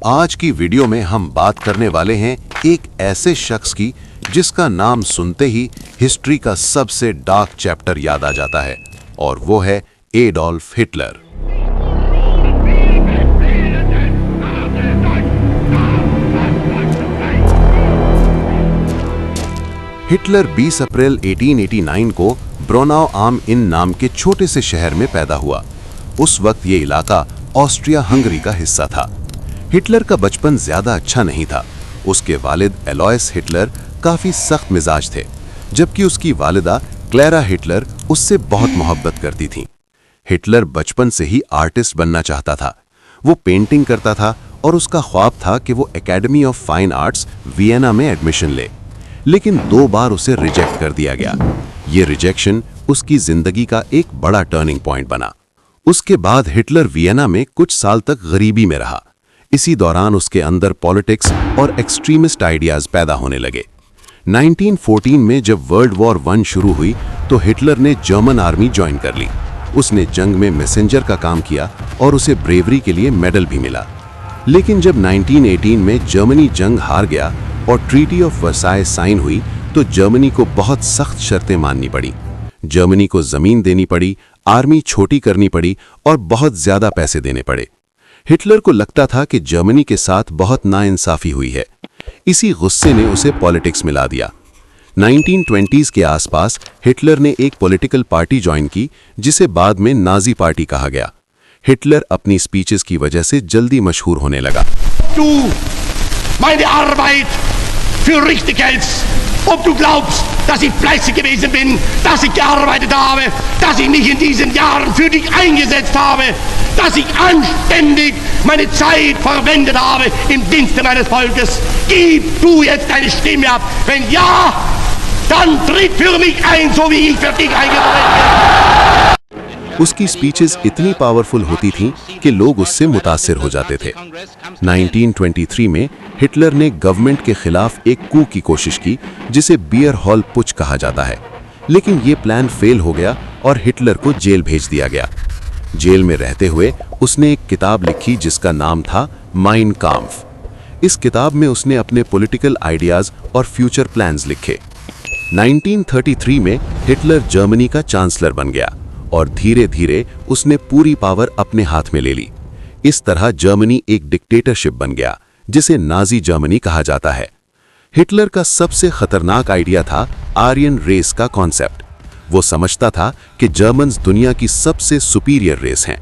आज की वीडियो में हम बात करने वाले हैं एक ऐसे शख्स की जिसका नाम सुनते ही हिस्ट्री का सबसे डार्क चैप्टर याद आ जाता है, और वो है एडोल्फ हिटलर। हिटलर 20 अप्रैल 1889 को ब्रोनाउ आम इन नाम के छोटे से शहर में पैदा हुआ। उस वक्त ये इलाका ऑस्ट्रिया हंगरी का हिस्सा था। हिटलर का बचपन ज्यादा अच्छा नहीं था। उसके वालिद एलोयस हिटलर काफी सख्त मिजाज थे, जबकि उसकी वालिदा क्लेरा हिटलर उससे बहुत मोहब्बत करती थीं। हिटलर बचपन से ही आर्टिस्ट बनना चाहता था। वो पेंटिंग करता था और उसका ख्वाब था कि वो academy of fine arts Vienna में एडमिशन ले, लेकिन 2 बार उसे रिजेक्ट कर दिया गया। ये रिजेक्शन उसकी जिंदगी का एक बड़ा टर्निंग पॉइंट बना। उसके बाद हिटलर वियना में कुछ साल तक गरीबी में रहा। इसी दौरान उसके अंदर पॉलिटिक्स और एक्सट्रीमिस्ट आइडियाज पैदा होने लगे। 1914 में जब वर्ल्ड वॉर 1 शुरू हुई तो हिटलर ने जर्मन आर्मी ज्वाइन कर ली। उसने जंग में मैसेंजर का काम किया और उसे ब्रेवरी के लिए मेडल भी मिला। लेकिन जब 1918 में जर्मनी जंग हार गया और ट्रीटी ऑफ वर्साय साइन हुई तो जर्मनी को बहुत सख्त शर्तें माननी पड़ी। जर्मनी को जमीन देनी पड़ी, आर्मी छोटी करनी पड़ी और बहुत ज्यादा पैसे देने पड़े। हिटलर को लगता था कि जर्मनी के साथ बहुत नाइंसाफी हुई है। इसी गुस्से ने उसे पॉलिटिक्स में ला दिया। 1920s के आसपास हिटलर ने एक पॉलिटिकल पार्टी ज्वाइन की, जिसे बाद में नाजी पार्टी कहा गया। हिटलर अपनी स्पीचेस की वजह से जल्दी मशहूर होने लगा। Meine Arbeit für richtig hältst, ob du glaubst, dass ich fleißig gewesen bin, dass ich gearbeitet habe, dass ich mich in diesen Jahren für dich eingesetzt habe, dass ich anständig meine Zeit verwendet habe im Dienste meines Volkes. Gib du jetzt deine Stimme ab. Wenn ja, dann tritt für mich ein, so wie ich für dich eingetreten bin. उसकी speeches इतनी powerful होती थीं कि लोग उससे मुतासिर हो जाते थे। 1923 में हिटलर ने गवर्नमेंट के खिलाफ एक कू की कोशिश की, जिसे बियर हॉल पुच कहा जाता है। लेकिन ये प्लान फेल हो गया और हिटलर को जेल भेज दिया गया। जेल में रहते हुए उसने एक किताब लिखी जिसका नाम था माइन काम्फ। इस किताब में उसने अपने पॉलिटिकल आइडियाज और फ्यूचर प्लान्स लिखे। 1933 में हिटलर जर्मनी का चांसलर बन गया और धीरे धीरे उसने पूरी पावर अपने हाथ में ले ली। इस तरह जर्मनी एक डिक्टेटरशिप बन गया, जिसे नाजी जर्मनी कहा जाता है। हिटलर का सबसे खतरनाक आइडिया था आर्यन रेस का कॉन्सेप्ट। वो समझता था कि जर्मन्स दुनिया की सबसे सुपीरियर रेस हैं।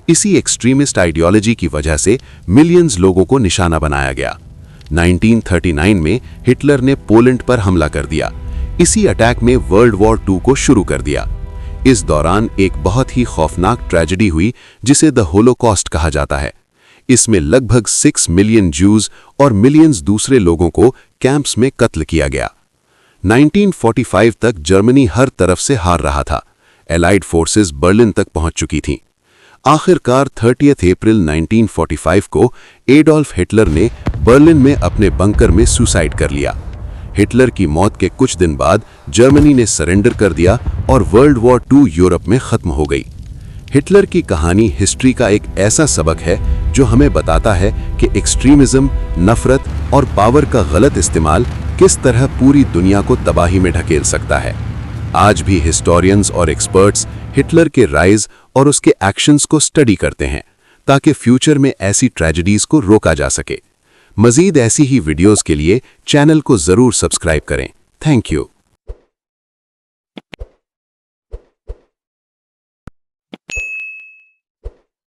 इसी एक्सट्रीमिस्ट आइडियोलॉजी की वजह से मिलियंस लोगों को निशाना बनाया गया। 1939 में हिटलर ने पोलैंड पर हमला कर दिया। इसी अटैक में वर्ल्ड वॉर 2 को शुरू कर दिया। इस दौरान एक बहुत ही खौफनाक ट्रेजेडी हुई, जिसे द होलोकॉस्ट कहा जाता है। इसमें लगभग 6 मिलियन ज्यूज और मिलियंस दूसरे लोगों को कैंप्स में कत्ल किया गया। 1945 तक जर्मनी हर तरफ से हार रहा था। एलाइड फोर्सेस बर्लिन तक पहुंच चुकी थीं। आखिरकार 30 अप्रैल 1945 को एडोल्फ हिटलर ने बर्लिन में अपने बंकर में सुसाइड कर लिया। हिटलर की मौत के कुछ दिन बाद जर्मनी ने सरेंडर कर दिया और वर्ल्ड वॉर 2 यूरोप में खत्म हो गई। हिटलर की कहानी हिस्ट्री का एक ऐसा सबक है जो हमें बताता है कि एक्सट्रीमिज्म, नफरत और पावर का गलत इस्तेमाल किस तरह पूरी दुनिया को तबाही में ढकेल सकता है। आज भी हिस्टोरियंस और एक्सपर्ट्स हिटलर के राइज और उसके एक्शंस को स्टडी करते हैं, ताकि फ्यूचर में ऐसी ट्रेजेडीज को रोका जा सके। मजीद ऐसी ही वीडियोस के लिए चैनल को जरूर सब्सक्राइब करें। Thank you.